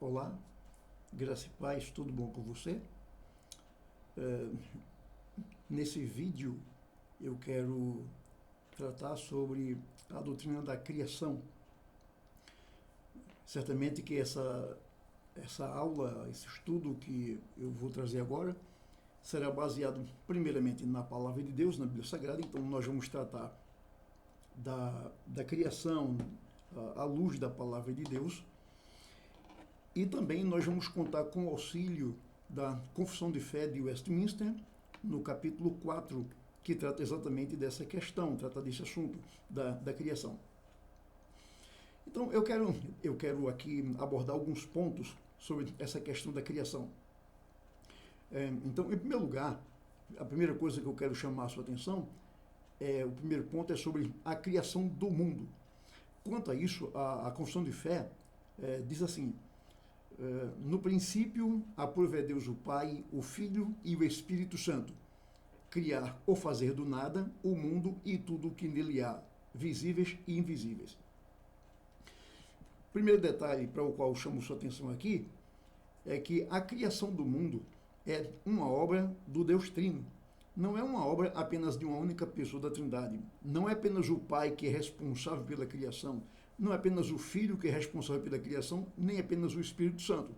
Olá, graça e paz, tudo bom com você? Nesse vídeo eu quero tratar sobre a doutrina da criação. Certamente que essa aula, esse estudo que eu vou trazer agora, será baseado primeiramente na Palavra de Deus, na Bíblia Sagrada. Então nós vamos tratar da criação à luz da Palavra de Deus. E também nós vamos contar com o auxílio da Confissão de Fé de Westminster, no capítulo 4, que trata exatamente dessa questão, trata desse assunto da criação. Então eu quero aqui abordar alguns pontos sobre essa questão da criação. Então, em primeiro lugar, a primeira coisa que eu quero chamar a sua atenção, o primeiro ponto é sobre a criação do mundo. Quanto a isso, a Confissão de Fé diz assim: no princípio, aprove a Deus o Pai, o Filho e o Espírito Santo criar ou fazer do nada o mundo e tudo o que nele há, visíveis e invisíveis. Primeiro detalhe para o qual chamo sua atenção aqui é que a criação do mundo é uma obra do Deus Trino. Não é uma obra apenas de uma única pessoa da Trindade. Não é apenas o Pai que é responsável pela criação. Não é apenas o Filho que é responsável pela criação, nem apenas o Espírito Santo.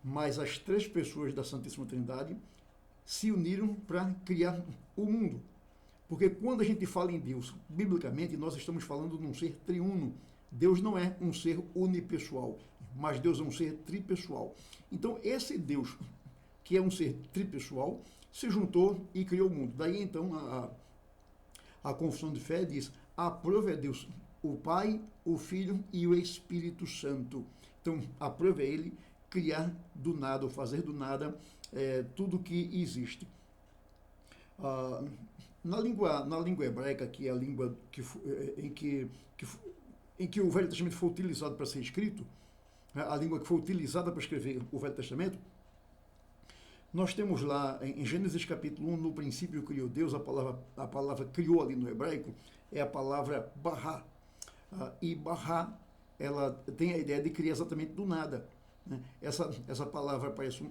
Mas as três pessoas da Santíssima Trindade se uniram para criar o mundo. Porque quando a gente fala em Deus, biblicamente, nós estamos falando de um ser triuno. Deus não é um ser unipessoal, mas Deus é um ser tripessoal. Então, esse Deus, que é um ser tripessoal, se juntou e criou o mundo. Daí, então, a Confissão de Fé diz: aprove a Deus o Pai, o Filho e o Espírito Santo. Então, aprove a Ele criar do nada, ou fazer do nada, tudo que existe. Na língua hebraica, que é a língua em que o Velho Testamento foi utilizado para ser escrito, a língua que foi utilizada para escrever o Velho Testamento, nós temos lá em Gênesis capítulo 1, no princípio criou Deus, a palavra criou ali no hebraico é a palavra bará. E bará, ela tem a ideia de criar exatamente do nada. Essa palavra aparece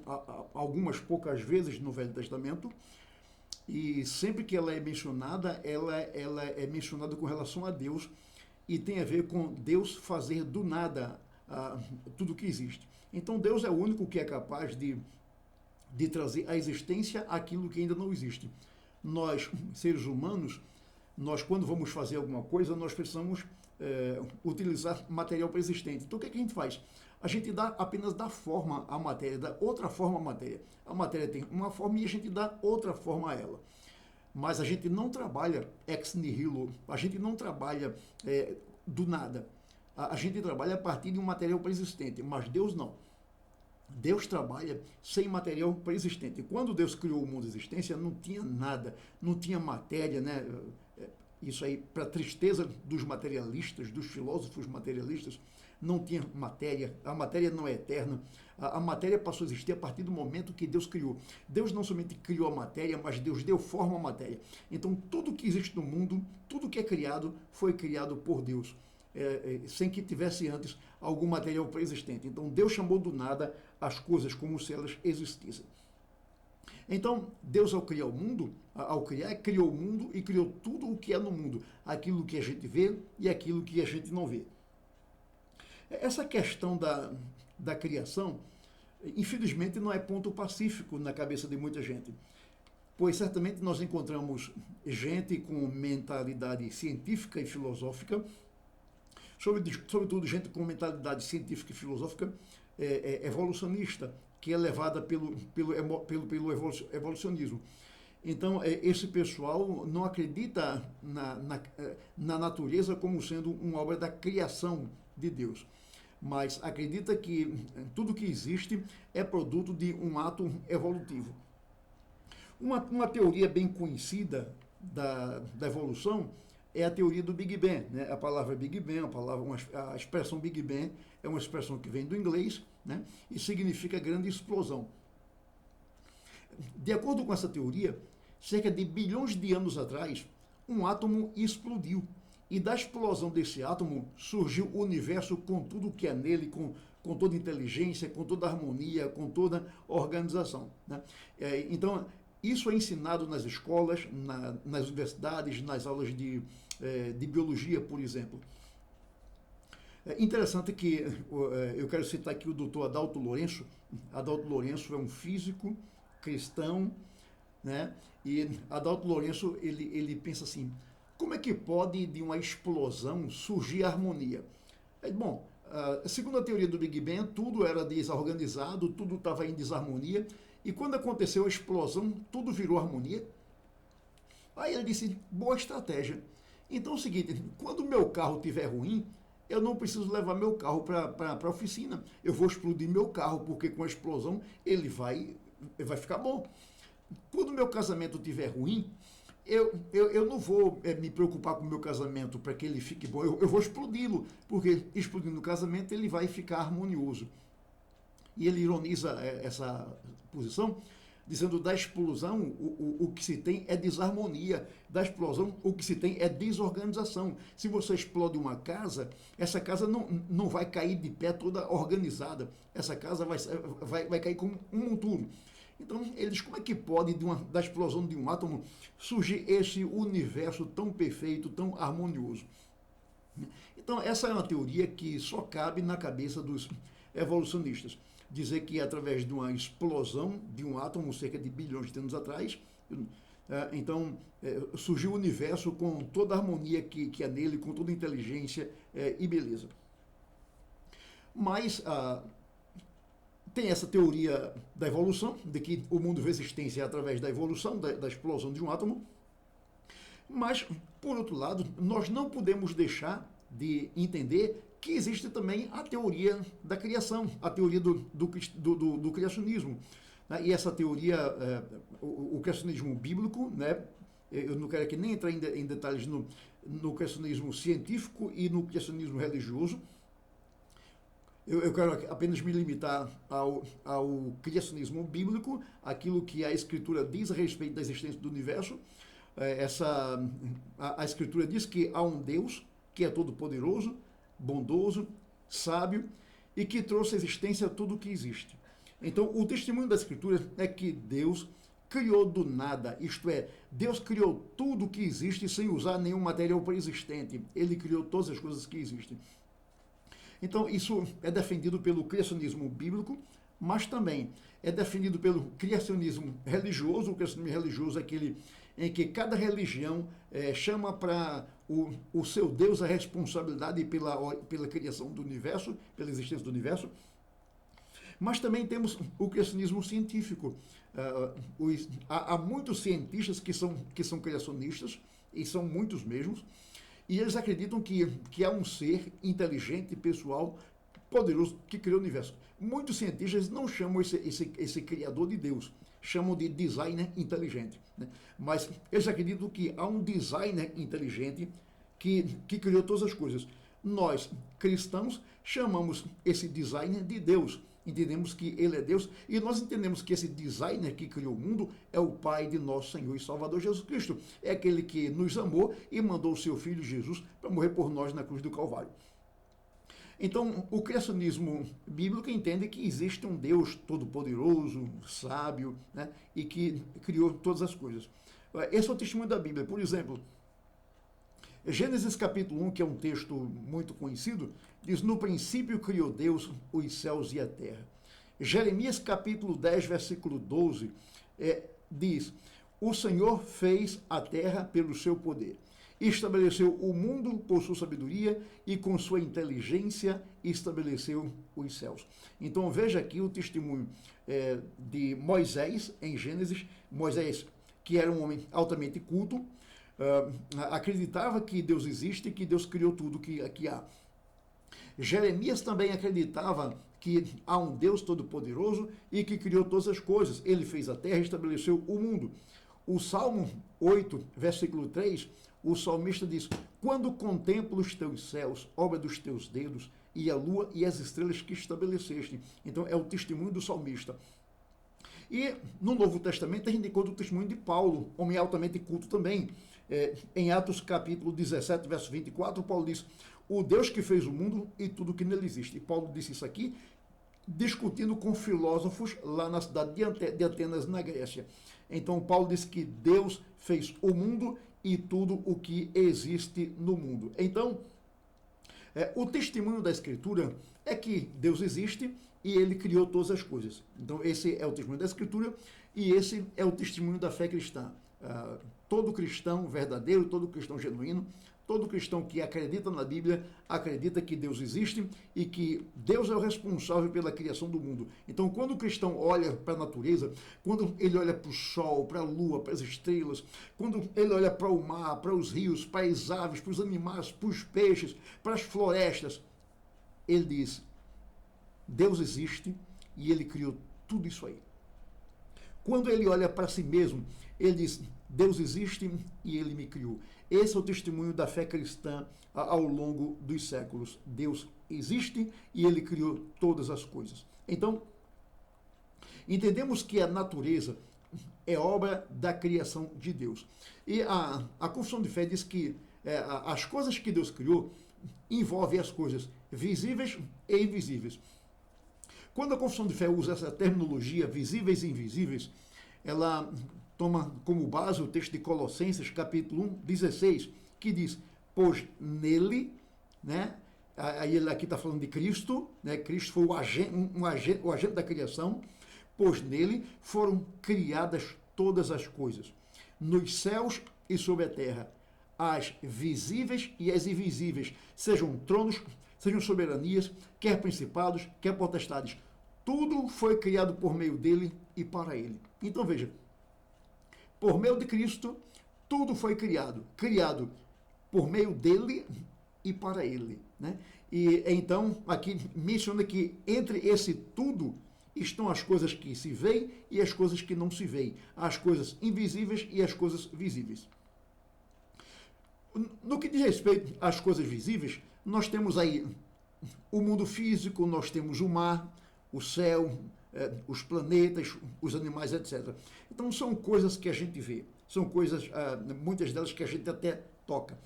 algumas poucas vezes no Velho Testamento, e sempre que ela é mencionada, ela é mencionada com relação a Deus, e tem a ver com Deus fazer do nada tudo que existe. Então Deus é o único que é capaz de trazer à existência aquilo que ainda não existe. Nós, seres humanos, quando vamos fazer alguma coisa, nós precisamos utilizar material pré-existente. Então o que a gente faz? A gente apenas dá forma à matéria, dá outra forma à matéria. A matéria tem uma forma e a gente dá outra forma a ela. Mas a gente não trabalha ex nihilo, a gente não trabalha do nada. A gente trabalha a partir de um material pré-existente, mas Deus não. Deus trabalha sem material pré-existente. Quando Deus criou o mundo de existência, não tinha nada, não tinha matéria, né? Isso aí, para tristeza dos materialistas, dos filósofos materialistas, não tinha matéria, a matéria não é eterna, a matéria passou a existir a partir do momento que Deus criou. Deus não somente criou a matéria, mas Deus deu forma à matéria. Então tudo que existe no mundo, tudo que é criado, foi criado por Deus. Sem que tivesse antes algum material pré-existente. Então Deus chamou do nada as coisas como se elas existissem. Então Deus, ao criar o mundo, criou o mundo e criou tudo o que é no mundo, aquilo que a gente vê e aquilo que a gente não vê. Essa questão da criação, infelizmente, não é ponto pacífico na cabeça de muita gente, pois certamente nós encontramos gente com mentalidade científica e filosófica, sobretudo gente com mentalidade científica e filosófica evolucionista, que é levada pelo evolucionismo. Então, esse pessoal não acredita na natureza como sendo uma obra da criação de Deus, mas acredita que tudo que existe é produto de um ato evolutivo. Uma teoria bem conhecida da evolução é a teoria do Big Bang, né? A palavra Big Bang, a expressão Big Bang é uma expressão que vem do inglês, né? E significa grande explosão. De acordo com essa teoria, cerca de bilhões de anos atrás, um átomo explodiu E da explosão desse átomo surgiu o universo com tudo que é nele, com toda inteligência, com toda harmonia, com toda organização. Né? Então, isso é ensinado nas escolas, nas universidades, nas aulas de biologia, por exemplo. É interessante que eu quero citar aqui o doutor Adalto Lourenço. Adalto Lourenço é um físico cristão, né? E Adalto Lourenço ele pensa assim: como é que pode de uma explosão surgir harmonia? Bom, segundo a teoria do Big Bang, tudo era desorganizado, tudo estava em desarmonia, e quando aconteceu a explosão, tudo virou harmonia. Aí ele disse: boa estratégia. Então é o seguinte: quando o meu carro estiver ruim, eu não preciso levar meu carro para a oficina. Eu vou explodir meu carro, porque com a explosão ele vai ficar bom. Quando o meu casamento estiver ruim, eu não vou me preocupar com o meu casamento para que ele fique bom. Eu vou explodi-lo, porque explodindo o casamento ele vai ficar harmonioso. E ele ironiza essa posição, dizendo: da explosão o que se tem é desarmonia, da explosão o que se tem é desorganização. Se você explode uma casa, essa casa não vai cair de pé toda organizada, essa casa vai cair como um monturo. Então, eles, como é que pode, da explosão de um átomo, surgir esse universo tão perfeito, tão harmonioso? Então, essa é uma teoria que só cabe na cabeça dos evolucionistas. Dizer que através de uma explosão de um átomo, cerca de bilhões de anos atrás, então surgiu o universo com toda a harmonia que é nele, com toda a inteligência e beleza. Mas tem essa teoria da evolução, de que o mundo vê existência através da evolução, da explosão de um átomo. Mas, por outro lado, nós não podemos deixar de entender que existe também a teoria da criação, a teoria do criacionismo. Né? E essa teoria, o criacionismo bíblico, né? Eu não quero aqui nem entrar em detalhes no criacionismo científico e no criacionismo religioso. Eu quero apenas me limitar ao criacionismo bíblico, aquilo que a Escritura diz a respeito da existência do universo. A Escritura diz que há um Deus que é todo-poderoso, bondoso, sábio e que trouxe à existência tudo o que existe. Então, o testemunho da Escritura é que Deus criou do nada, isto é, Deus criou tudo o que existe sem usar nenhum material pré-existente. Ele criou todas as coisas que existem. Então, isso é defendido pelo criacionismo bíblico, mas também é defendido pelo criacionismo religioso. O criacionismo religioso é aquele em que cada religião chama para o seu Deus a responsabilidade pela criação do universo, pela existência do universo. Mas também temos o criacionismo científico. Há muitos cientistas que são criacionistas, e são muitos mesmos, e eles acreditam que há um ser inteligente, pessoal, poderoso, que criou o universo. Muitos cientistas não chamam esse criador de Deus, chamam de designer inteligente. Né? Mas eles acreditam que há um designer inteligente que criou todas as coisas. Nós, cristãos, chamamos esse designer de Deus. Entendemos que ele é Deus e nós entendemos que esse designer que criou o mundo é o Pai de nosso Senhor e Salvador Jesus Cristo. É aquele que nos amou e mandou o seu Filho Jesus para morrer por nós na cruz do Calvário. Então, o criacionismo bíblico entende que existe um Deus todo-poderoso, sábio, né, e que criou todas as coisas. Esse é o testemunho da Bíblia. Por exemplo, Gênesis capítulo 1, que é um texto muito conhecido, diz: no princípio criou Deus os céus e a terra. Jeremias capítulo 10, versículo 12, diz: o Senhor fez a terra pelo seu poder. Estabeleceu o mundo por sua sabedoria e com sua inteligência estabeleceu os céus. Então veja aqui o testemunho de Moisés em Gênesis. Moisés, que era um homem altamente culto, acreditava que Deus existe e que Deus criou tudo que há. Jeremias também acreditava que há um Deus todo-poderoso e que criou todas as coisas. Ele fez a terra e estabeleceu o mundo. O Salmo 8, versículo 3, o salmista diz: quando contemplo os teus céus, obra dos teus dedos, e a lua e as estrelas que estabeleceste. Então é o testemunho do salmista. E no Novo Testamento a gente encontra o testemunho de Paulo, homem altamente culto também. Em Atos capítulo 17, verso 24, Paulo diz: o Deus que fez o mundo e tudo que nele existe. E Paulo disse isso aqui discutindo com filósofos lá na cidade de Atenas, na Grécia. Então Paulo disse que Deus fez o mundo e tudo o que existe no mundo. Então, o testemunho da Escritura é que Deus existe e ele criou todas as coisas. Então, esse é o testemunho da Escritura e esse é o testemunho da fé cristã. Todo cristão verdadeiro, todo cristão genuíno, todo cristão que acredita na Bíblia, acredita que Deus existe e que Deus é o responsável pela criação do mundo. Então, quando o cristão olha para a natureza, quando ele olha para o sol, para a lua, para as estrelas, quando ele olha para o mar, para os rios, para as aves, para os animais, para os peixes, para as florestas, ele diz: Deus existe e ele criou tudo isso aí. Quando ele olha para si mesmo, ele diz: Deus existe e ele me criou. Esse é o testemunho da fé cristã ao longo dos séculos. Deus existe e ele criou todas as coisas. Então, entendemos que a natureza é obra da criação de Deus. E a confissão de fé diz que as coisas que Deus criou envolvem as coisas visíveis e invisíveis. Quando a confissão de fé usa essa terminologia, visíveis e invisíveis, ela toma como base o texto de Colossenses, capítulo 1, 16, que diz: pois nele, né? Aí ele aqui está falando de Cristo, né? Cristo foi o agente da criação, pois nele foram criadas todas as coisas, nos céus e sobre a terra, as visíveis e as invisíveis, sejam tronos, sejam soberanias, quer principados, quer potestades. Tudo foi criado por meio dele e para ele. Então veja, por meio de Cristo, tudo foi criado por meio dele e para ele, né? E então aqui menciona que entre esse tudo estão as coisas que se veem e as coisas que não se veem, as coisas invisíveis e as coisas visíveis. No que diz respeito às coisas visíveis, nós temos aí o mundo físico, nós temos o mar, o céu, os planetas, os animais, etc. Então são coisas que a gente vê, são coisas, muitas delas que a gente até toca.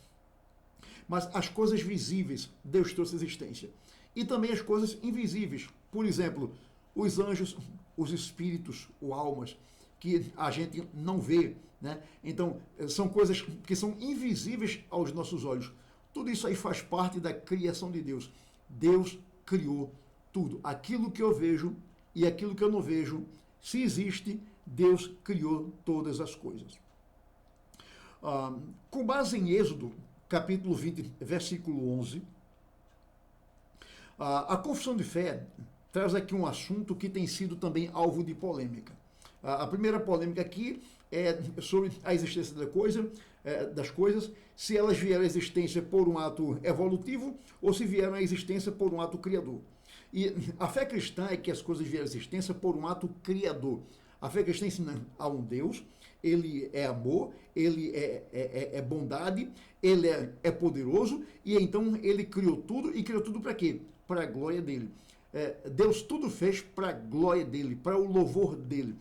Mas as coisas visíveis, Deus trouxe existência. E também as coisas invisíveis, por exemplo, os anjos, os espíritos, ou almas, que a gente não vê, né? Então são coisas que são invisíveis aos nossos olhos. Tudo isso aí faz parte da criação de Deus. Deus criou tudo. Aquilo que eu vejo e aquilo que eu não vejo, se existe, Deus criou todas as coisas. Com base em Êxodo, capítulo 20, versículo 11, a confissão de fé traz aqui um assunto que tem sido também alvo de polêmica. A primeira polêmica aqui é sobre a existência das coisas, se elas vieram à existência por um ato evolutivo ou se vieram à existência por um ato criador. E a fé cristã é que as coisas vieram à existência por um ato criador. A fé cristã ensina a um Deus, ele é amor, ele é bondade, ele é poderoso, e então ele criou tudo, e criou tudo para quê? Para a glória dele. Deus tudo fez para a glória dele, para o louvor dele.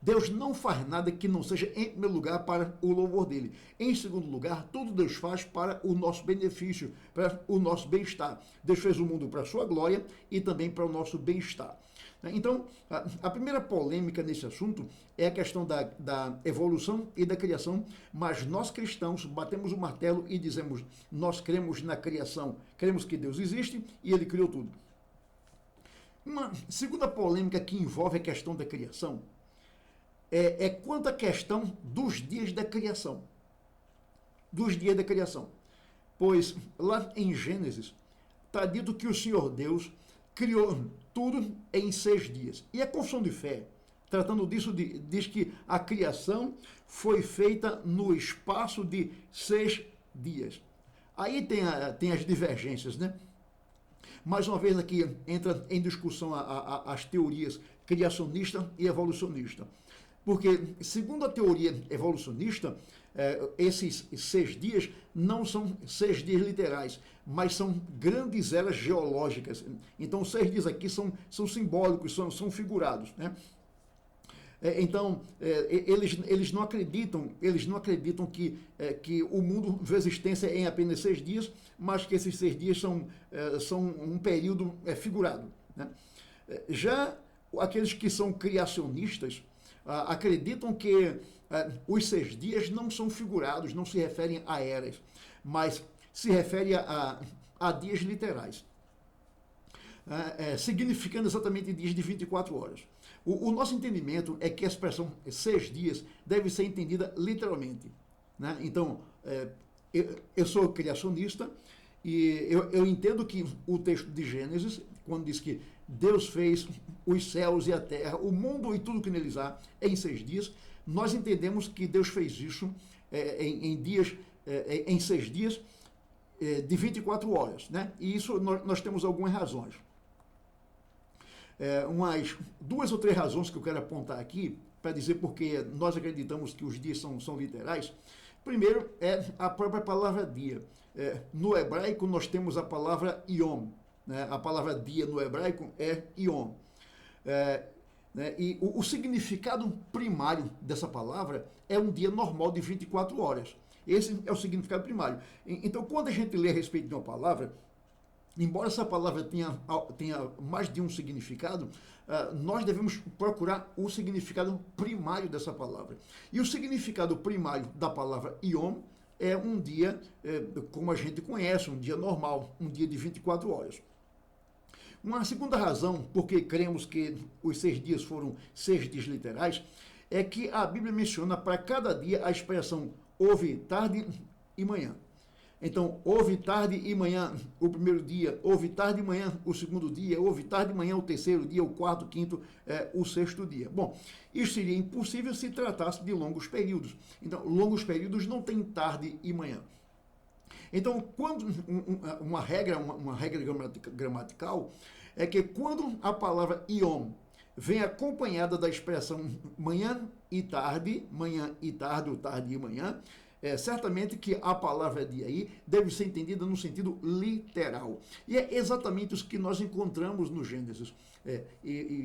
Deus não faz nada que não seja, em primeiro lugar, para o louvor dele. Em segundo lugar, tudo Deus faz para o nosso benefício, para o nosso bem-estar. Deus fez o mundo para a sua glória e também para o nosso bem-estar. Então, a primeira polêmica nesse assunto é a questão da evolução e da criação, mas nós cristãos batemos o martelo e dizemos: nós cremos na criação, cremos que Deus existe e ele criou tudo. Uma segunda polêmica que envolve a questão da criação é quanto à questão dos dias da criação. Dos dias da criação. Pois lá em Gênesis está dito que o Senhor Deus criou tudo em 6 dias. E a confissão de fé, tratando disso, diz que a criação foi feita no espaço de 6 dias. Aí tem as divergências, né? Mais uma vez aqui entra em discussão as teorias criacionista e evolucionista. Porque, segundo a teoria evolucionista, esses 6 dias não são 6 dias literais, mas são grandes eras geológicas. Então, os 6 dias aqui são simbólicos, são figurados, né? Eles não acreditam que o mundo vê existência em apenas 6 dias, mas que esses 6 dias são um período figurado, né? Já aqueles que são criacionistas acreditam que os 6 dias não são figurados, não se referem a eras, mas se refere a dias literais, significando exatamente dias de 24 horas. O nosso entendimento é que a expressão 6 dias deve ser entendida literalmente, né? Então, eu sou criacionista e eu entendo que o texto de Gênesis, quando diz que Deus fez os céus e a terra, o mundo e tudo que neles há, em 6 dias, nós entendemos que Deus fez isso em 6 dias de 24 horas, né? E isso nós temos algumas razões. Umas 2 ou 3 razões que eu quero apontar aqui para dizer porque nós acreditamos que os dias são literais. Primeiro é a própria palavra dia. No hebraico nós temos a palavra yom, né? A palavra dia no hebraico é yom. Né? E o significado primário dessa palavra é um dia normal de 24 horas. Esse é o significado primário. Então, quando a gente lê a respeito de uma palavra, embora essa palavra tenha mais de um significado, nós devemos procurar o significado primário dessa palavra. E o significado primário da palavra Yom é um dia, como a gente conhece, um dia normal, um dia de 24 horas. Uma segunda razão por que cremos que os 6 dias foram 6 dias literais é que a Bíblia menciona para cada dia a expressão houve tarde e manhã. Então, houve tarde e manhã o primeiro dia, houve tarde e manhã o segundo dia, houve tarde e manhã o terceiro dia, o quarto, o quinto, o sexto dia. Bom, isso seria impossível se tratasse de longos períodos. Então, longos períodos não tem tarde e manhã. Então, quando uma regra gramatical é que quando a palavra Yom vem acompanhada da expressão manhã e tarde ou tarde e manhã, certamente que a palavra dia aí deve ser entendida no sentido literal. E é exatamente isso que nós encontramos no Gênesis.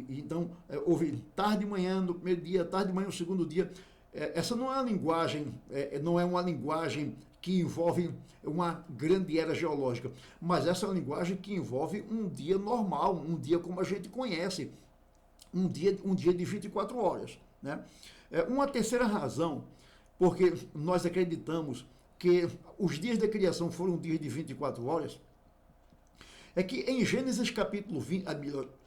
Então, houve tarde e manhã no primeiro dia, tarde e manhã no segundo dia. Essa não é uma linguagem que envolve uma grande era geológica, mas essa é uma linguagem que envolve um dia normal, um dia como a gente conhece, um dia de 24 horas. Né? Uma terceira razão, porque nós acreditamos que os dias da criação foram dias de 24 horas, é que em Gênesis capítulo 20,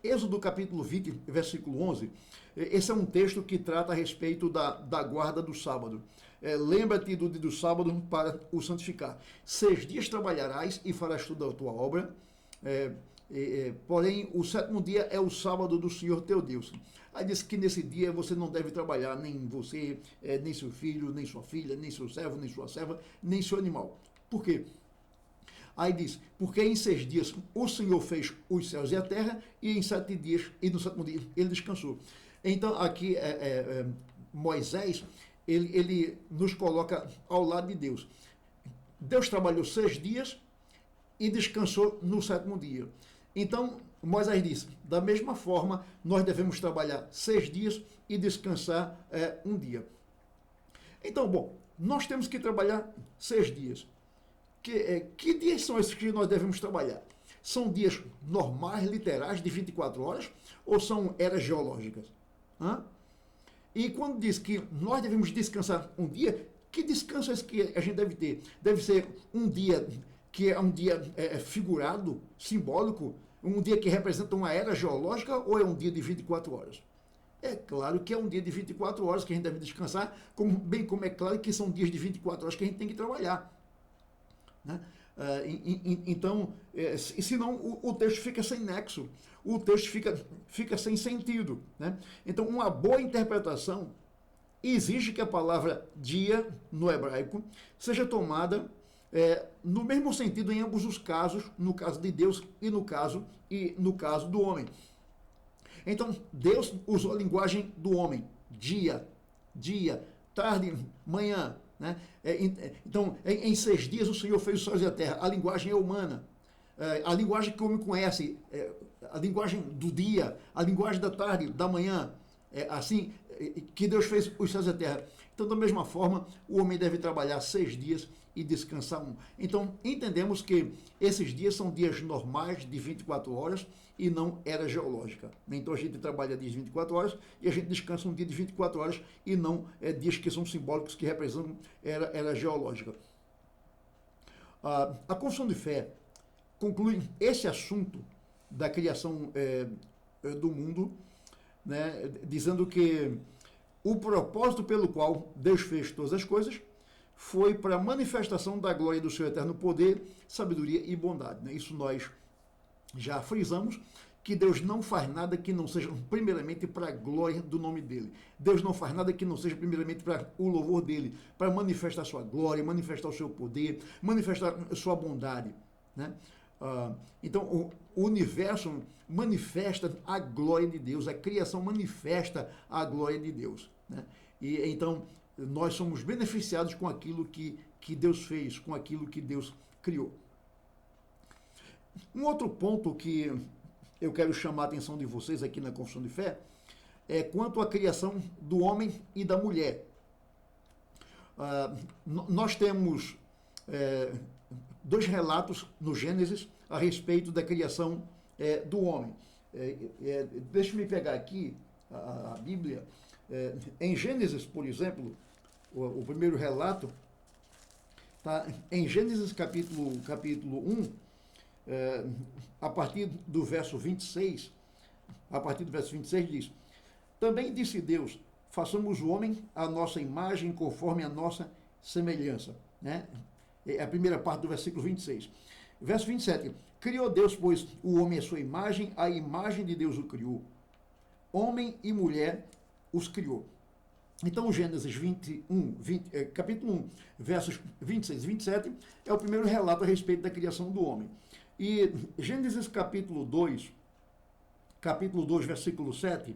Êxodo capítulo 20, versículo 11, esse é um texto que trata a respeito da guarda do sábado. Lembra-te do dia do sábado para o santificar. 6 dias trabalharás e farás toda a tua obra, porém o 7º dia é o sábado do Senhor teu Deus. Aí diz que nesse dia você não deve trabalhar, nem você, nem seu filho, nem sua filha, nem seu servo, nem sua serva, nem seu animal. Por quê? Aí diz, porque em 6 dias o Senhor fez os céus e a terra, e em 7 dias, e no 7º dia ele descansou. Então aqui Moisés, ele nos coloca ao lado de Deus. Deus trabalhou 6 dias e descansou no 7º dia. Então Moisés disse, da mesma forma, nós devemos trabalhar 6 dias e descansar um dia. Então, bom, nós temos que trabalhar 6 dias. Que dias são esses que nós devemos trabalhar? São dias normais, literais, de 24 horas, ou são eras geológicas? E quando diz que nós devemos descansar um dia, que descanso é esse que a gente deve ter? Deve ser um dia que é um dia figurado, simbólico, um dia que representa uma era geológica, ou é um dia de 24 horas? É claro que é um dia de 24 horas que a gente deve descansar, bem como é claro que são dias de 24 horas que a gente tem que trabalhar. Né? Então, senão o texto fica sem nexo, o texto fica sem sentido. Né? Então, uma boa interpretação exige que a palavra dia, no hebraico, seja tomada no mesmo sentido em ambos os casos, no caso de Deus e no caso do homem. Então, Deus usou a linguagem do homem, dia, tarde, manhã. Né? Então, em 6 dias o Senhor fez os céus e a terra. A linguagem é humana. A linguagem que o homem conhece, a linguagem do dia, a linguagem da tarde, da manhã, assim que Deus fez os céus e a terra. Então, da mesma forma, o homem deve trabalhar 6 dias e descansar um. Então, entendemos que esses dias são dias normais de 24 horas e não era geológica. Então, a gente trabalha dias de 24 horas e a gente descansa um dia de 24 horas e não dias que são simbólicos, que representam era geológica. A confissão de fé conclui esse assunto da criação do mundo, né, dizendo que o propósito pelo qual Deus fez todas as coisas foi para a manifestação da glória do seu eterno poder, sabedoria e bondade. Né? Isso nós já frisamos, que Deus não faz nada que não seja primeiramente para a glória do nome dele. Deus não faz nada que não seja primeiramente para o louvor dele, para manifestar sua glória, manifestar o seu poder, manifestar a sua bondade. Né? Então, o universo manifesta a glória de Deus, a criação manifesta a glória de Deus. Né? E então, nós somos beneficiados com aquilo que Deus fez, com aquilo que Deus criou. Um outro ponto que eu quero chamar a atenção de vocês aqui na Confissão de Fé é quanto à criação do homem e da mulher. Nós temos dois relatos no Gênesis a respeito da criação do homem. Deixa-me pegar aqui a Bíblia. Em Gênesis, por exemplo, o primeiro relato está em Gênesis capítulo 1, a partir do verso 26, diz: Também disse Deus, façamos o homem à nossa imagem, conforme a nossa semelhança. Né? É a primeira parte do versículo 26. Verso 27. Criou Deus, pois, o homem à sua imagem, a imagem de Deus o criou. Homem e mulher os criou. Então, Gênesis capítulo 1, versos 26 e 27, é o primeiro relato a respeito da criação do homem. E Gênesis capítulo 2, versículo 7,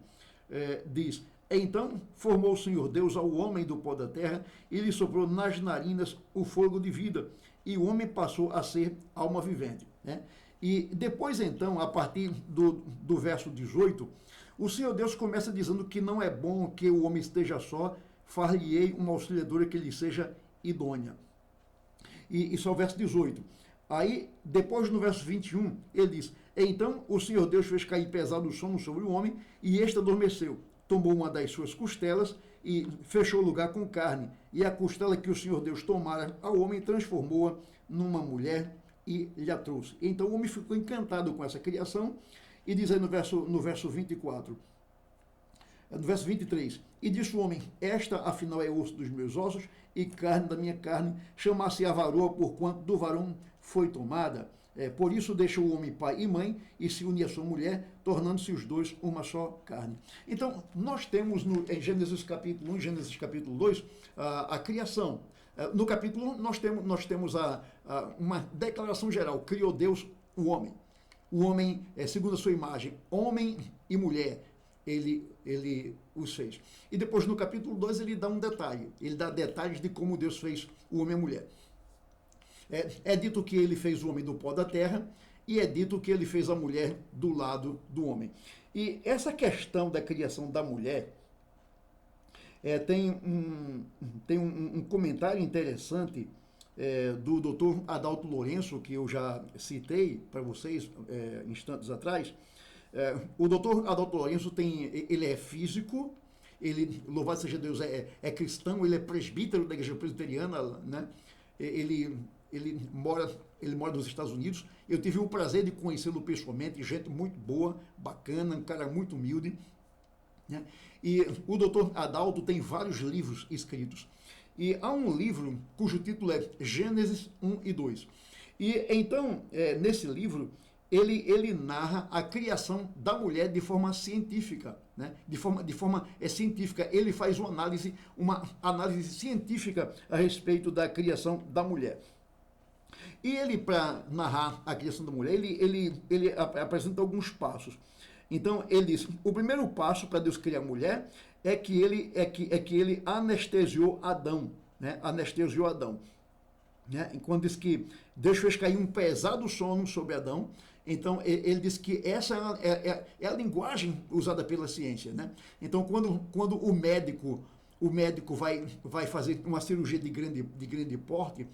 diz: Então formou o Senhor Deus ao homem do pó da terra e lhe soprou nas narinas o fogo de vida, e o homem passou a ser alma vivente. Né? E depois, então, a partir do verso 18, o Senhor Deus começa dizendo que não é bom que o homem esteja só, far-lhe-ei uma auxiliadora que lhe seja idônea. E só o verso 18. Aí, depois no verso 21, ele diz: Então o Senhor Deus fez cair pesado o sono sobre o homem, e este adormeceu. Tomou uma das suas costelas e fechou o lugar com carne. E a costela que o Senhor Deus tomara ao homem transformou-a numa mulher e lhe a trouxe. Então o homem ficou encantado com essa criação e diz aí no verso 24, no verso 23, e disse o homem: Esta afinal é osso dos meus ossos e carne da minha carne, chamar-se a varoa, porquanto do varão foi tomada. Por isso deixou o homem pai e mãe e se uniu à sua mulher, tornando-se os dois uma só carne. Então, nós temos em Gênesis capítulo 1 e Gênesis capítulo 2 a criação. No capítulo 1 nós temos uma declaração geral: criou Deus o homem. O homem, segundo a sua imagem, homem e mulher, ele os fez. E depois no capítulo 2 ele dá um detalhe, ele dá detalhes de como Deus fez o homem e a mulher. É dito que ele fez o homem do pó da terra e é dito que ele fez a mulher do lado do homem. E essa questão da criação da mulher tem um comentário interessante do Dr. Adalto Lourenço, que eu já citei para vocês instantes atrás. O Dr. Adalto Lourenço ele é físico, ele, louvado seja Deus, é cristão, ele é presbítero da igreja presbiteriana, né? Ele mora nos Estados Unidos. Eu tive o prazer de conhecê-lo pessoalmente, gente muito boa, bacana, um cara muito humilde. Né? E o Dr. Adalto tem vários livros escritos. E há um livro cujo título é Gênesis 1 e 2. E então, nesse livro, ele narra a criação da mulher de forma científica. Né? De forma científica. Ele faz uma análise científica a respeito da criação da mulher. E ele, para narrar a criação da mulher, ele apresenta alguns passos. Então, ele diz: o primeiro passo para Deus criar a mulher é que ele anestesiou Adão. Né? Anestesiou Adão. Né? Quando diz que Deus fez cair um pesado sono sobre Adão, Então, ele diz que essa é a linguagem usada pela ciência, né? Então, quando o médico vai fazer uma cirurgia de grande porte,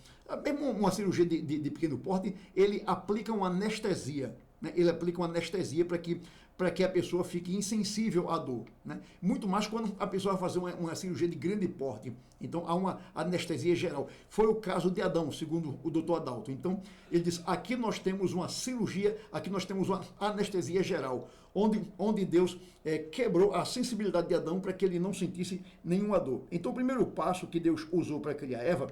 mesmo uma cirurgia de pequeno porte, ele aplica uma anestesia, né? Ele aplica uma anestesia para que a pessoa fique insensível à dor, né? Muito mais quando a pessoa vai fazer uma cirurgia de grande porte. Então, há uma anestesia geral. Foi o caso de Adão, segundo o doutor Adalto. Então, ele diz, aqui nós temos uma cirurgia, aqui nós temos uma anestesia geral, onde Deus quebrou a sensibilidade de Adão para que ele não sentisse nenhuma dor. Então, o primeiro passo que Deus usou para criar Eva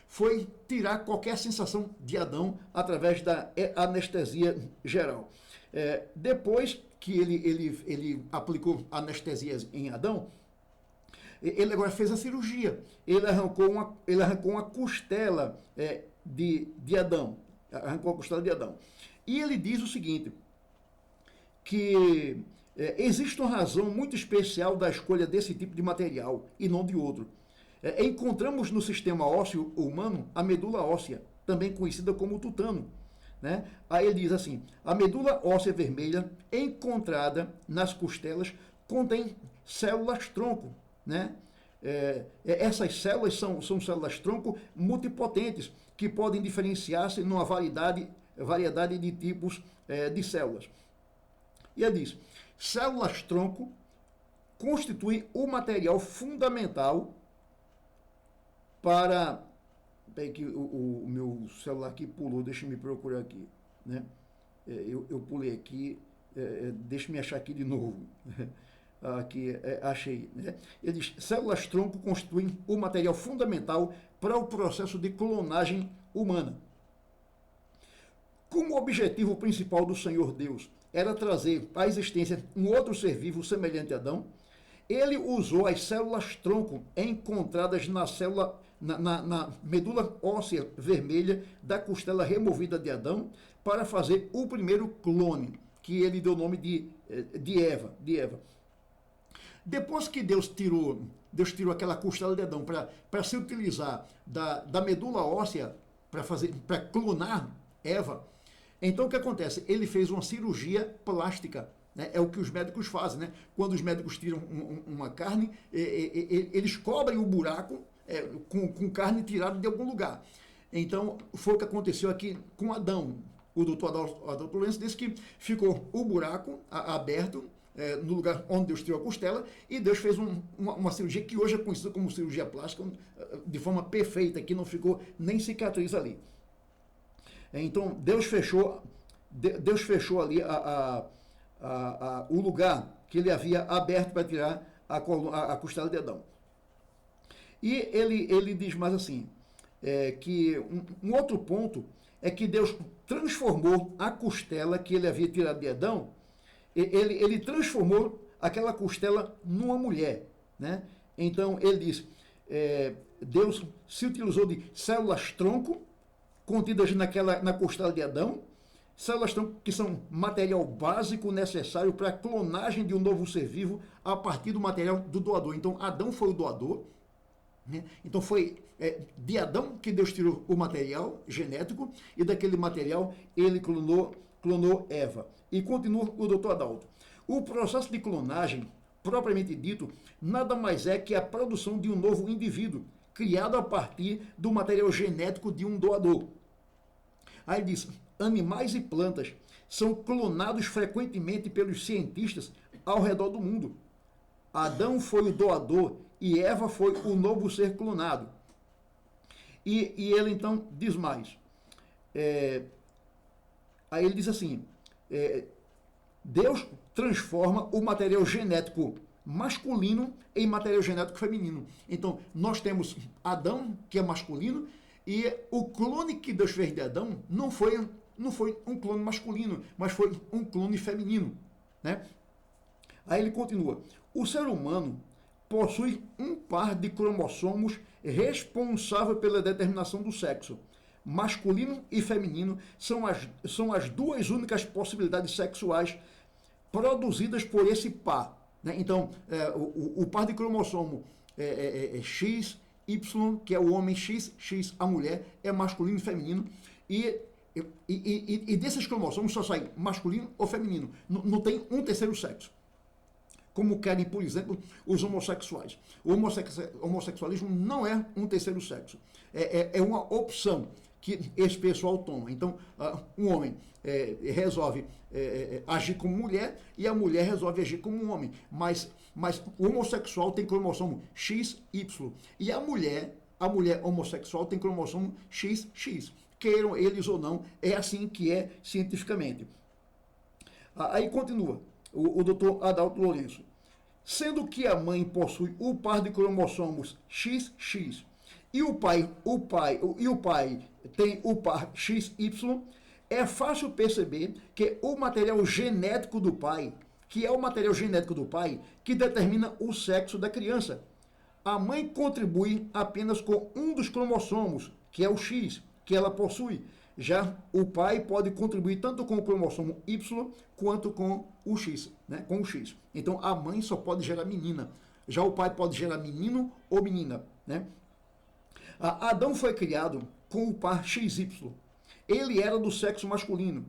foi tirar qualquer sensação de Adão através da anestesia geral. Depois que ele aplicou anestesia em Adão, ele agora fez a cirurgia. Ele arrancou uma costela de Adão. Arrancou a costela de Adão. E ele diz o seguinte, que existe uma razão muito especial da escolha desse tipo de material e não de outro. Encontramos no sistema ósseo humano a medula óssea, também conhecida como tutano, né? Aí ele diz assim, a medula óssea vermelha encontrada nas costelas contém células-tronco, né? Essas células são células-tronco multipotentes, que podem diferenciar-se numa variedade de tipos de células. E ele diz, células-tronco constituem o material fundamental para... Peraí que o meu celular aqui pulou, deixa eu me procurar aqui, né? Eu pulei aqui, deixa eu me achar aqui de novo. Aqui, achei, né? Ele diz, células-tronco constituem o material fundamental para o processo de clonagem humana. Como o objetivo principal do Senhor Deus era trazer à existência um outro ser vivo semelhante a Adão, ele usou as células-tronco encontradas na medula óssea vermelha da costela removida de Adão para fazer o primeiro clone, que ele deu o nome de Eva. Depois que Deus tirou aquela costela de Adão para se utilizar da medula óssea para clonar Eva, então o que acontece? Ele fez uma cirurgia plástica, né? É o que os médicos fazem, né? Quando os médicos tiram uma carne, eles cobrem o buraco com carne tirada de algum lugar. Então, foi o que aconteceu aqui com Adão. O doutor Adalto Lourenço disse que ficou o buraco aberto no lugar onde Deus tirou a costela, e Deus fez uma cirurgia que hoje é conhecida como cirurgia plástica, de forma perfeita, que não ficou nem cicatriz ali. Então, Deus fechou ali o lugar que ele havia aberto para tirar a costela de Adão. E ele diz mais assim, que um outro ponto é que Deus transformou a costela que ele havia tirado de Adão, ele transformou aquela costela numa mulher, né? Então, ele diz, Deus se utilizou de células-tronco, contidas na costela de Adão, células-tronco que são material básico necessário para a clonagem de um novo ser vivo a partir do material do doador. Então, Adão foi o doador, né? Então, foi de Adão que Deus tirou o material genético, e daquele material ele clonou Eva. E continua o doutor Adalto. O processo de clonagem, propriamente dito, nada mais é que a produção de um novo indivíduo, criado a partir do material genético de um doador. Aí diz, animais e plantas são clonados frequentemente pelos cientistas ao redor do mundo. Adão foi o doador e Eva foi o novo ser clonado. E ele então diz mais. Aí ele diz assim, Deus transforma o material genético masculino em material genético feminino. Então, nós temos Adão, que é masculino, e o clone que Deus fez de Adão não foi um clone masculino, mas foi um clone feminino, né? Aí ele continua. O ser humano possui um par de cromossomos responsável pela determinação do sexo. Masculino e feminino são as duas únicas possibilidades sexuais produzidas por esse par, né? Então, o par de cromossomo X, Y, que é o homem, X a mulher, é masculino e feminino, e E desses cromossomos só sai masculino ou feminino. Não tem um terceiro sexo. Como querem, por exemplo, os homossexuais. O homossexualismo não é um terceiro sexo. É uma opção que esse pessoal toma. Então, um homem resolve agir como mulher e a mulher resolve agir como um homem. Mas o homossexual tem cromossomo XY. E a mulher homossexual tem cromossomo XX. Queiram eles ou não, é assim que é cientificamente. Aí continua o doutor Adalto Lourenço. Sendo que a mãe possui o par de cromossomos XX e o pai tem o par XY, é fácil perceber que o material genético do pai, que determina o sexo da criança. A mãe contribui apenas com um dos cromossomos, que é o X, que ela possui. Já o pai pode contribuir tanto com o cromossomo Y quanto com o X, né? Com o X. Então a mãe só pode gerar menina. Já o pai pode gerar menino ou menina, né? Adão foi criado com o par XY. Ele era do sexo masculino.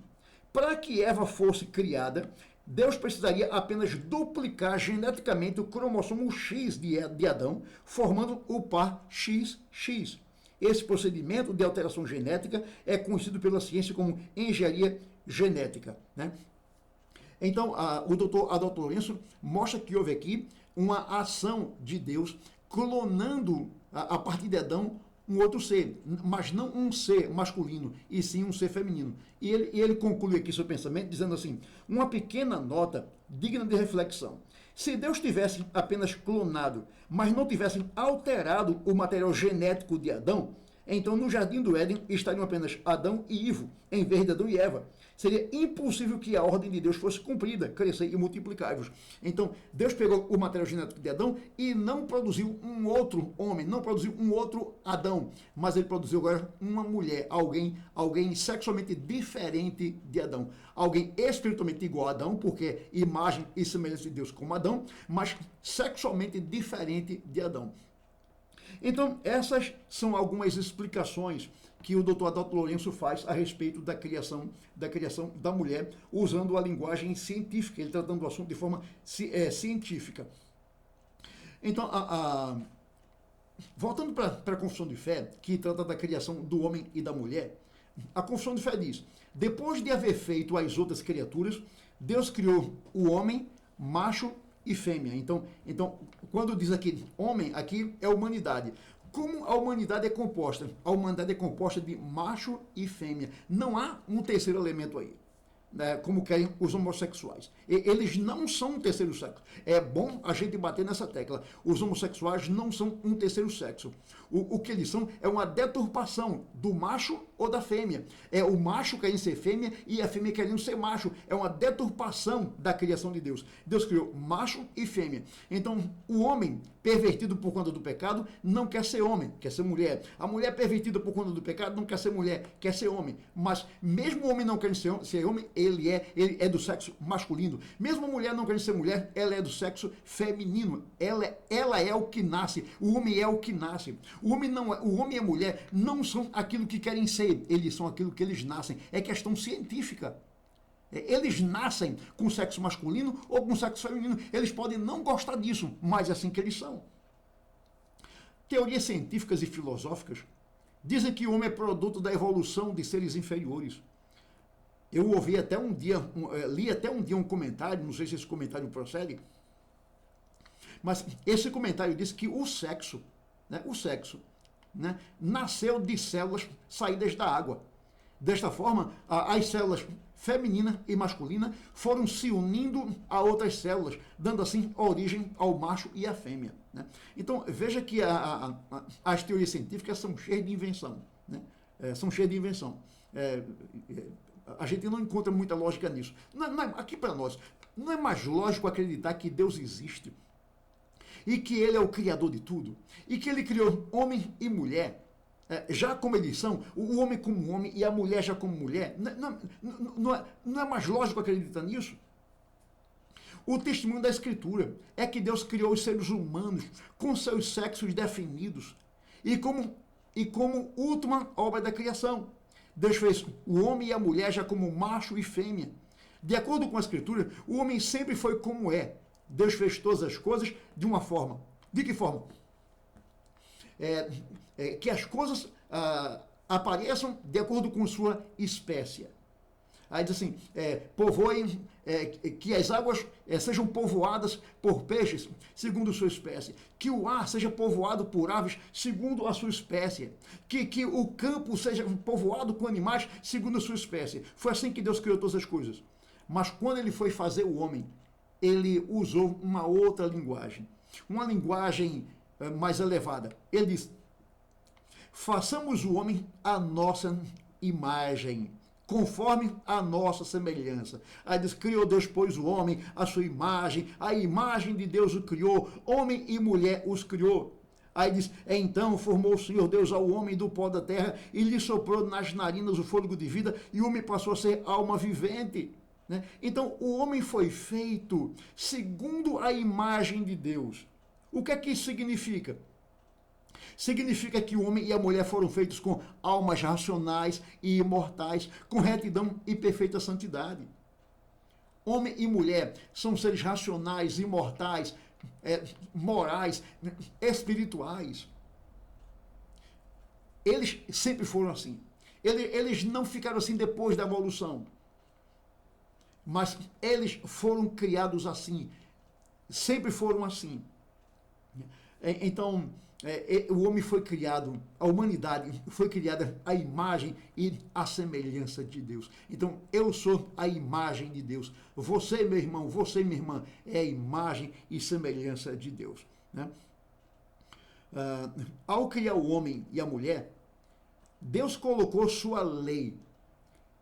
Para que Eva fosse criada, Deus precisaria apenas duplicar geneticamente o cromossomo X de Adão, formando o par XX. Esse procedimento de alteração genética é conhecido pela ciência como engenharia genética, né? Então, o doutor Adalto Lourenço mostra que houve aqui uma ação de Deus clonando, a partir de Adão, um outro ser, mas não um ser masculino, e sim um ser feminino. E ele conclui aqui seu pensamento dizendo assim, uma pequena nota digna de reflexão. Se Deus tivesse apenas clonado, mas não tivesse alterado o material genético de Adão, então no Jardim do Éden estariam apenas Adão e Ivo, em vez de Adão e Eva. Seria impossível que a ordem de Deus fosse cumprida, crescer e multiplicar-vos. Então, Deus pegou o material genético de Adão e não produziu um outro homem, não produziu um outro Adão, mas ele produziu agora uma mulher, alguém sexualmente diferente de Adão. Alguém espiritualmente igual a Adão, porque é imagem e semelhança de Deus como Adão, mas sexualmente diferente de Adão. Então, essas são algumas explicações que o Dr. Adalto Lourenço faz a respeito da criação da mulher, usando a linguagem científica, ele tratando o assunto de forma científica. Então, voltando para a Confissão de Fé, que trata da criação do homem e da mulher, a Confissão de Fé diz, depois de haver feito as outras criaturas, Deus criou o homem, macho e fêmea. Então, quando diz aqui homem, aqui é humanidade. Como a humanidade é composta? A humanidade é composta de macho e fêmea. Não há um terceiro elemento aí, né, como querem os homossexuais. Eles não são um terceiro sexo. É bom a gente bater nessa tecla. Os homossexuais não são um terceiro sexo. O que eles são é uma deturpação do macho ou da fêmea. É o macho querendo ser fêmea e a fêmea querendo ser macho. É uma deturpação da criação de Deus. Deus criou macho e fêmea. Então, o homem pervertido por conta do pecado não quer ser homem, quer ser mulher. A mulher pervertida por conta do pecado não quer ser mulher, quer ser homem. Mas mesmo o homem não querendo ser homem, ele é do sexo masculino. Mesmo a mulher não querendo ser mulher, ela é do sexo feminino. Ela é o que nasce. O homem é o que nasce. O homem e a mulher não são aquilo que querem ser, eles são aquilo que eles nascem. É questão científica. Eles nascem com sexo masculino ou com sexo feminino. Eles podem não gostar disso, mas é assim que eles são. Teorias científicas e filosóficas dizem que o homem é produto da evolução de seres inferiores. Eu ouvi até um dia, li até um dia um comentário, não sei se esse comentário procede, mas esse comentário diz que o sexo, nasceu de células saídas da água. Desta forma, as células feminina e masculina foram se unindo a outras células, dando assim origem ao macho e à fêmea, né? Então, veja que as teorias científicas são cheias de invenção, né? São cheias de invenção. A gente não encontra muita lógica nisso. Aqui para nós, não é mais lógico acreditar que Deus existe e que Ele é o Criador de tudo, e que Ele criou homem e mulher, já como eles são, o homem como homem e a mulher já como mulher. Não é mais lógico acreditar nisso? O testemunho da Escritura é que Deus criou os seres humanos com seus sexos definidos e como última obra da criação. Deus fez o homem e a mulher já como macho e fêmea. De acordo com a Escritura, o homem sempre foi como é. Deus fez todas as coisas de uma forma. De que forma? Que as coisas apareçam de acordo com sua espécie. Aí diz assim, povoem, que as águas sejam povoadas por peixes, segundo sua espécie. Que o ar seja povoado por aves, segundo a sua espécie. Que o campo seja povoado com animais, segundo a sua espécie. Foi assim que Deus criou todas as coisas. Mas quando ele foi fazer o homem, ele usou uma outra linguagem. Uma linguagem mais elevada. Ele diz, façamos o homem à nossa imagem, conforme a nossa semelhança. Aí diz, criou Deus, pois, o homem, a sua imagem, a imagem de Deus o criou, homem e mulher os criou. Aí diz, então formou o Senhor Deus ao homem do pó da terra e lhe soprou nas narinas o fôlego de vida e o homem passou a ser alma vivente. Né? Então, o homem foi feito segundo a imagem de Deus. O que é que isso significa? Significa que o homem e a mulher foram feitos com almas racionais e imortais, com retidão e perfeita santidade. Homem e mulher são seres racionais, imortais, morais, espirituais. Eles sempre foram assim. Eles não ficaram assim depois da evolução. Mas eles foram criados assim. Sempre foram assim. Então, o homem foi criado, a humanidade foi criada à imagem e à semelhança de Deus. Então, eu sou a imagem de Deus. Você, meu irmão, você, minha irmã, é a imagem e semelhança de Deus. Né? Ao criar o homem e a mulher, Deus colocou sua lei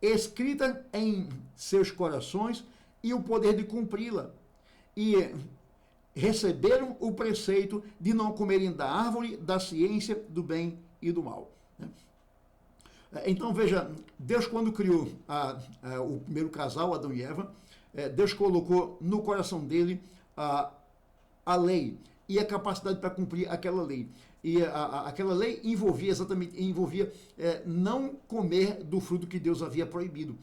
escrita em seus corações e o poder de cumpri-la. E receberam o preceito de não comerem da árvore da ciência do bem e do mal. Então veja, Deus quando criou o primeiro casal, Adão e Eva, Deus colocou no coração dele a lei e a capacidade para cumprir aquela lei. E aquela lei envolvia não comer do fruto que Deus havia proibido.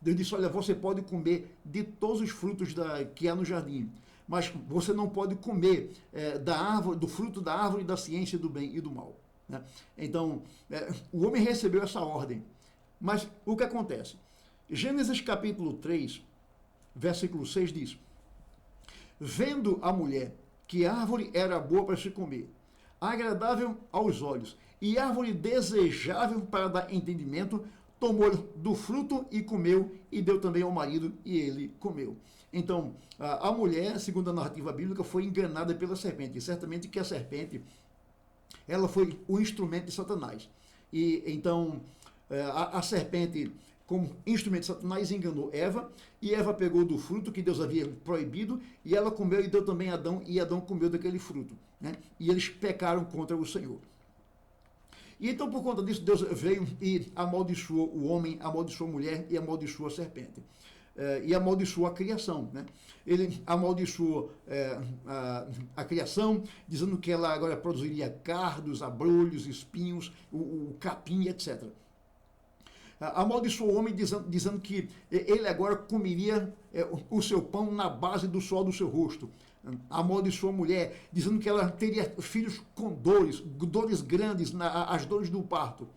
Deus disse, olha, você pode comer de todos os frutos que há no jardim, mas você não pode comer do fruto da árvore da ciência do bem e do mal. Né? Então, o homem recebeu essa ordem. Mas o que acontece? Gênesis capítulo 3, versículo 6 diz, vendo a mulher que a árvore era boa para se comer, agradável aos olhos, e árvore desejável para dar entendimento, tomou do fruto e comeu, e deu também ao marido, e ele comeu. Então, a mulher, segundo a narrativa bíblica, foi enganada pela serpente. E certamente que a serpente, ela foi o instrumento de Satanás. E então, a serpente, como instrumento de Satanás, enganou Eva, e Eva pegou do fruto que Deus havia proibido, e ela comeu e deu também a Adão, e Adão comeu daquele fruto. Né? E eles pecaram contra o Senhor. E então, por conta disso, Deus veio e amaldiçoou o homem, amaldiçoou a mulher e amaldiçoou a serpente. E amaldiçoou a criação. Né? Ele amaldiçoou a criação, dizendo que ela agora produziria cardos, abrolhos, espinhos, o capim, etc. Amaldiçoou o homem, dizendo que ele agora comeria o seu pão na base do suor do seu rosto. Amaldiçoou a mulher, dizendo que ela teria filhos com dores grandes, as dores do parto.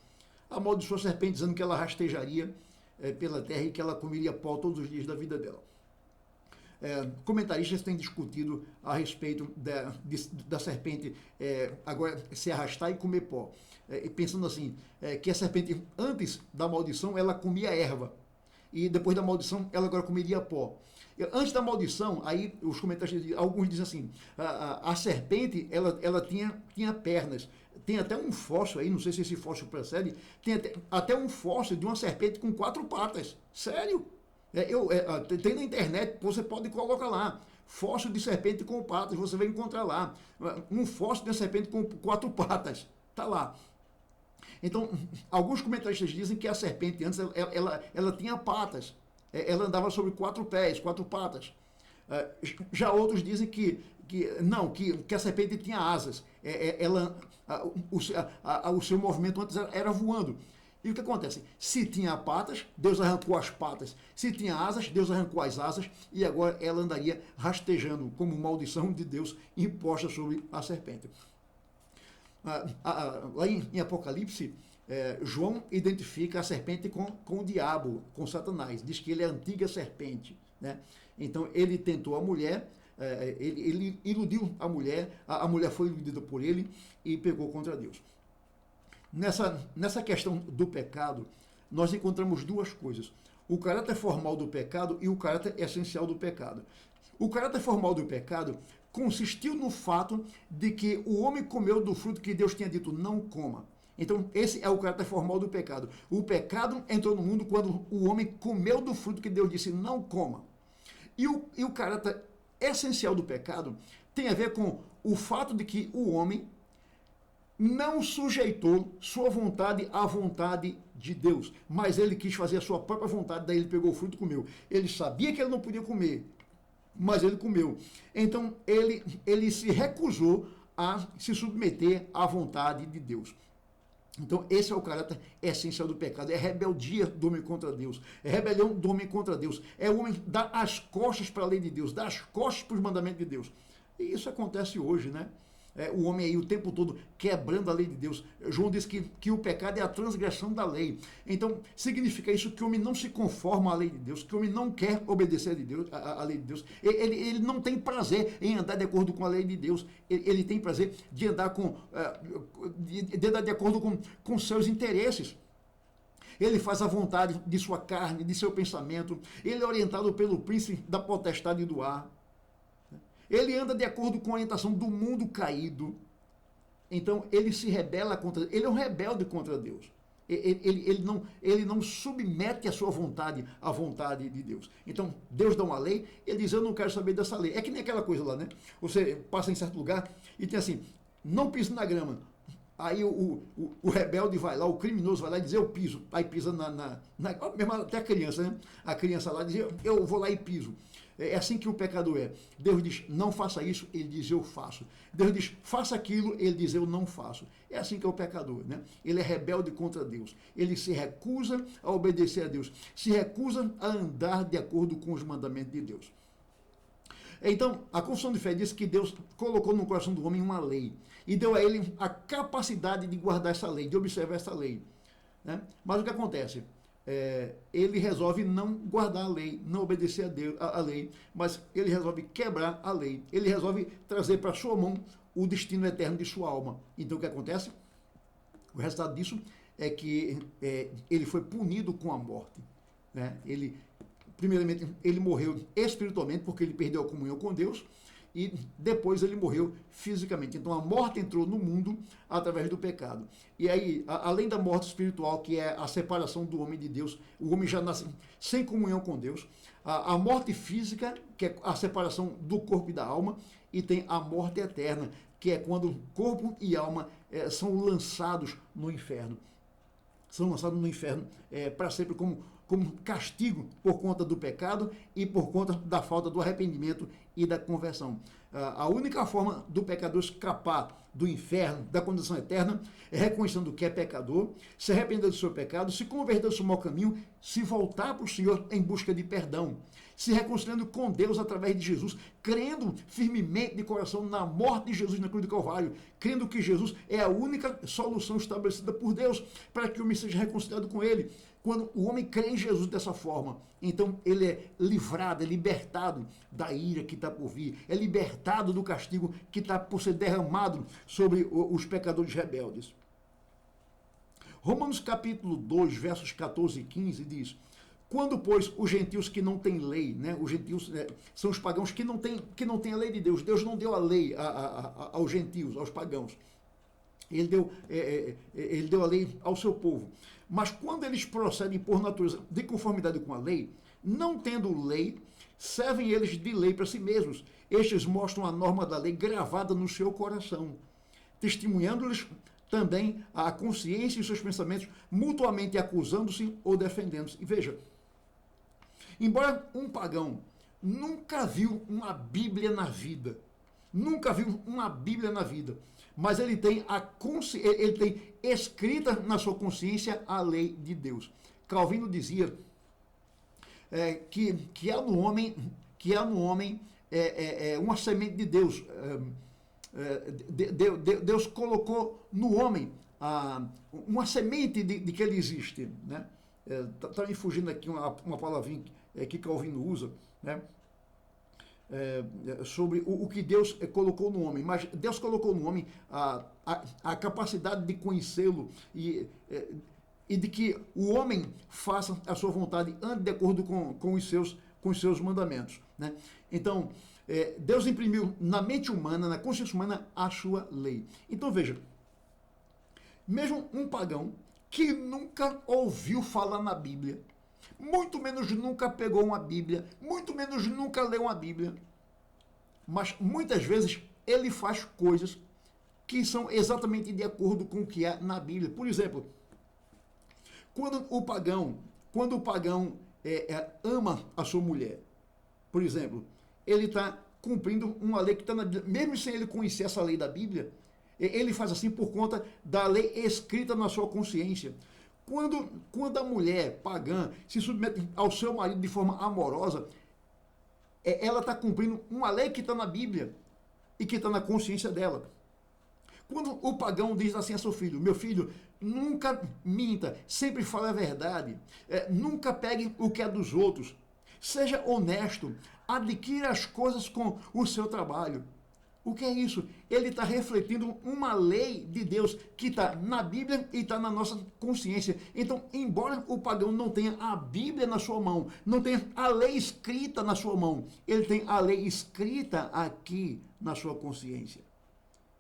Amaldiçoou a serpente, dizendo que ela rastejaria pela terra e que ela comeria pó todos os dias da vida dela. Comentaristas têm discutido a respeito da serpente agora se arrastar e comer pó. Pensando assim, que a serpente, antes da maldição, ela comia erva. E depois da maldição, ela agora comeria pó. Antes da maldição, aí os comentaristas, alguns dizem assim, a serpente, ela tinha pernas. Tem até um fóssil aí, não sei se esse fóssil procede, tem até um fóssil de uma serpente com 4 patas. Sério? Tem na internet, você pode colocar lá, fóssil de serpente com patas, você vai encontrar lá. Um fóssil de uma serpente com 4 patas. Está lá. Então, alguns comentaristas dizem que a serpente antes, ela tinha patas. Ela andava sobre 4 pés, 4 patas. Já outros dizem que a serpente tinha asas. O seu movimento antes era voando. E o que acontece? Se tinha patas, Deus arrancou as patas. Se tinha asas, Deus arrancou as asas. E agora ela andaria rastejando como maldição de Deus imposta sobre a serpente. Lá em Apocalipse, João identifica a serpente com o diabo, com Satanás. Diz que ele é a antiga serpente. Né? Então ele tentou a mulher, ele iludiu a mulher foi iludida por ele e pecou contra Deus. Nessa questão do pecado, nós encontramos duas coisas: o caráter formal do pecado e o caráter essencial do pecado. O caráter formal do pecado consistiu no fato de que o homem comeu do fruto que Deus tinha dito não coma. Então, esse é o caráter formal do pecado. O pecado entrou no mundo quando o homem comeu do fruto que Deus disse não coma. E o caráter essencial do pecado tem a ver com o fato de que o homem não sujeitou sua vontade à vontade de Deus, mas ele quis fazer a sua própria vontade, daí ele pegou o fruto e comeu. Ele sabia que ele não podia comer, mas ele comeu. Então, ele se recusou a se submeter à vontade de Deus. Então, esse é o caráter essencial do pecado. É rebeldia do homem contra Deus. É rebelião do homem contra Deus. É o homem dar as costas para a lei de Deus, dar as costas para os mandamentos de Deus. E isso acontece hoje, né? O homem aí o tempo todo quebrando a lei de Deus. João diz que o pecado é a transgressão da lei. Então, significa isso que o homem não se conforma à lei de Deus, que o homem não quer obedecer a lei de Deus. Ele não tem prazer em andar de acordo com a lei de Deus. Ele tem prazer de andar de acordo com seus interesses. Ele faz a vontade de sua carne, de seu pensamento. Ele é orientado pelo príncipe da potestade do ar. Ele anda de acordo com a orientação do mundo caído. Então, ele se rebela contra Deus. Ele é um rebelde contra Deus. Ele não submete a sua vontade à vontade de Deus. Então, Deus dá uma lei, ele diz, eu não quero saber dessa lei. É que nem aquela coisa lá, né? Você passa em certo lugar e tem assim, não pise na grama. Aí o rebelde vai lá, o criminoso vai lá e diz, eu piso. Aí pisa mesmo até a criança, né? A criança lá diz, eu vou lá e piso. É assim que o pecador é. Deus diz, não faça isso, ele diz, eu faço. Deus diz, faça aquilo, ele diz, eu não faço. É assim que é o pecador, né? Ele é rebelde contra Deus. Ele se recusa a obedecer a Deus. Se recusa a andar de acordo com os mandamentos de Deus. Então, a confissão de fé diz que Deus colocou no coração do homem uma lei e deu a ele a capacidade de guardar essa lei, de observar essa lei. Né? Mas o que acontece? Ele resolve não guardar a lei, não obedecer a Deus, a lei, mas ele resolve quebrar a lei. Ele resolve trazer para sua mão o destino eterno de sua alma. Então, o que acontece? O resultado disso é que ele foi punido com a morte. Né? Primeiramente, ele morreu espiritualmente, porque ele perdeu a comunhão com Deus, e depois ele morreu fisicamente. Então a morte entrou no mundo através do pecado. E aí, além da morte espiritual, que é a separação do homem de Deus, o homem já nasce sem comunhão com Deus, a morte física, que é a separação do corpo e da alma, e tem a morte eterna, que é quando corpo e alma são lançados no inferno. São lançados no inferno para sempre como castigo por conta do pecado e por conta da falta do arrependimento e da conversão. A única forma do pecador escapar do inferno, da condenação eterna, é reconhecendo que é pecador, se arrepender do seu pecado, se converter do seu mau caminho, se voltar para o Senhor em busca de perdão, se reconciliando com Deus através de Jesus, crendo firmemente de coração na morte de Jesus na cruz do Calvário, crendo que Jesus é a única solução estabelecida por Deus para que o homem seja reconciliado com Ele. Quando o homem crê em Jesus dessa forma, então ele é livrado, é libertado da ira que está por vir, é libertado do castigo que está por ser derramado sobre os pecadores rebeldes. Romanos capítulo 2, versos 14 e 15 diz, quando, pois, os gentios que não têm lei, né, os gentios são os pagãos que não têm a lei de Deus, Deus não deu a lei aos gentios, aos pagãos. Ele deu a lei ao seu povo. Mas quando eles procedem por natureza de conformidade com a lei, não tendo lei, servem eles de lei para si mesmos. Estes mostram a norma da lei gravada no seu coração, testemunhando-lhes também a consciência e seus pensamentos, mutuamente acusando-se ou defendendo-se. E veja, embora um pagão nunca viu uma Bíblia na vida, mas ele tem ele tem escrita na sua consciência a lei de Deus. Calvino dizia que há no homem uma semente de Deus. Deus colocou no homem uma semente de que ele existe, né? Tá me fugindo aqui uma palavrinha que Calvino usa, né? Sobre o que Deus colocou no homem, mas Deus colocou no homem a capacidade de conhecê-lo e de que o homem faça a sua vontade, ande de acordo com os seus mandamentos, né? Então, Deus imprimiu na mente humana, na consciência humana, a sua lei. Então, veja, mesmo um pagão que nunca ouviu falar na Bíblia, muito menos nunca pegou uma Bíblia, muito menos nunca leu uma Bíblia, mas muitas vezes ele faz coisas que são exatamente de acordo com o que há na Bíblia. Por exemplo, quando o pagão ama a sua mulher, por exemplo, ele está cumprindo uma lei que está na Bíblia, mesmo sem ele conhecer essa lei da Bíblia, ele faz assim por conta da lei escrita na sua consciência. Quando a mulher pagã se submete ao seu marido de forma amorosa, ela está cumprindo uma lei que está na Bíblia e que está na consciência dela. Quando o pagão diz assim a seu filho: meu filho, nunca minta, sempre fale a verdade, nunca pegue o que é dos outros, seja honesto, adquira as coisas com o seu trabalho. O que é isso? Ele está refletindo uma lei de Deus que está na Bíblia e está na nossa consciência. Então, embora o pagão não tenha a Bíblia na sua mão, não tenha a lei escrita na sua mão, ele tem a lei escrita aqui na sua consciência.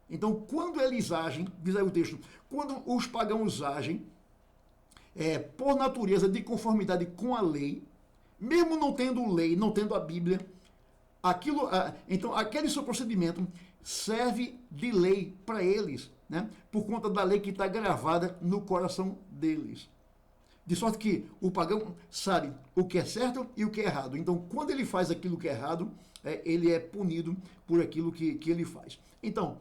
Então, quando eles agem, diz aí o texto, quando os pagãos agem, por natureza de conformidade com a lei, mesmo não tendo lei, não tendo a Bíblia, então aquele seu procedimento serve de lei para eles, né? Por conta da lei que está gravada no coração deles. De sorte que o pagão sabe o que é certo e o que é errado. Então, quando ele faz aquilo que é errado, ele é punido por aquilo que ele faz. Então,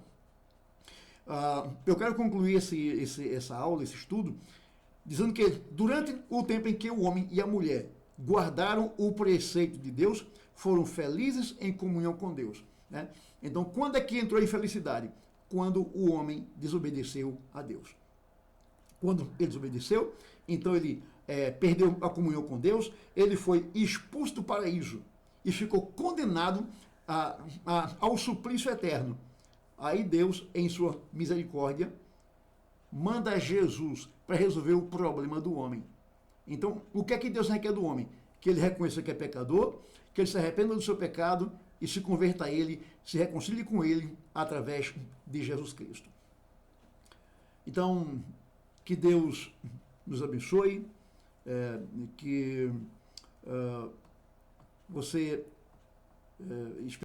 eu quero concluir essa aula, esse estudo, dizendo que durante o tempo em que o homem e a mulher guardaram o preceito de Deus, foram felizes em comunhão com Deus, né? Então, quando é que entrou em felicidade? Quando o homem desobedeceu a Deus. Quando ele desobedeceu, então ele perdeu a comunhão com Deus, ele foi expulso do paraíso e ficou condenado ao suplício eterno. Aí Deus, em sua misericórdia, manda Jesus para resolver o problema do homem. Então, o que é que Deus requer do homem? Que ele reconheça que é pecador, que ele se arrependa do seu pecado e se converta a ele, se reconcilie com ele através de Jesus Cristo. Então, que Deus nos abençoe, que você